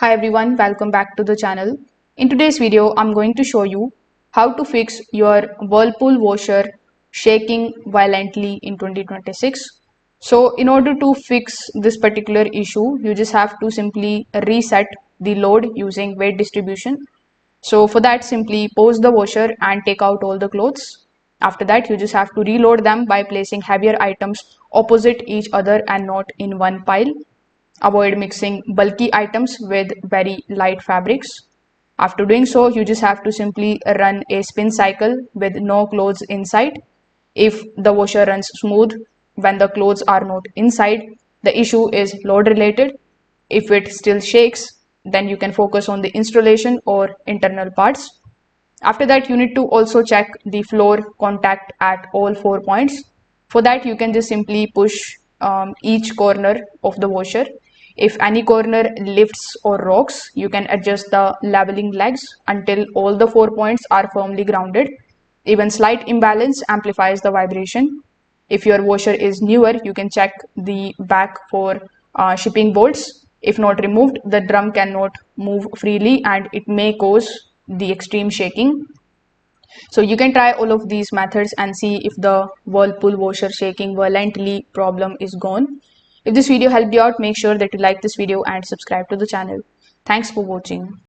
Hi everyone, welcome back to the channel. In today's video, I'm going to show you how to fix your Whirlpool washer shaking violently in 2026. So in order to fix this particular issue, you just have to simply reset the load using weight distribution. So for that, simply pause the washer and take out all the clothes. After that, you just have to reload them by placing heavier items opposite each other and not in one pile. Avoid mixing bulky items with very light fabrics. After doing so, you just have to simply run a spin cycle with no clothes inside. If the washer runs smooth when the clothes are not inside, the issue is load related. If it still shakes, then you can focus on the installation or internal parts. After that, you need to also check the floor contact at all 4 points. For that, you can just simply push each corner of the washer. If any corner lifts or rocks, you can adjust the leveling legs until all the 4 points are firmly grounded. Even slight imbalance amplifies the vibration. If your washer is newer, you can check the back for shipping bolts. If not removed, the drum cannot move freely and it may cause the extreme shaking. So you can try all of these methods and see if the Whirlpool washer shaking violently problem is gone. If this video helped you out, make sure that you like this video and subscribe to the channel. Thanks for watching.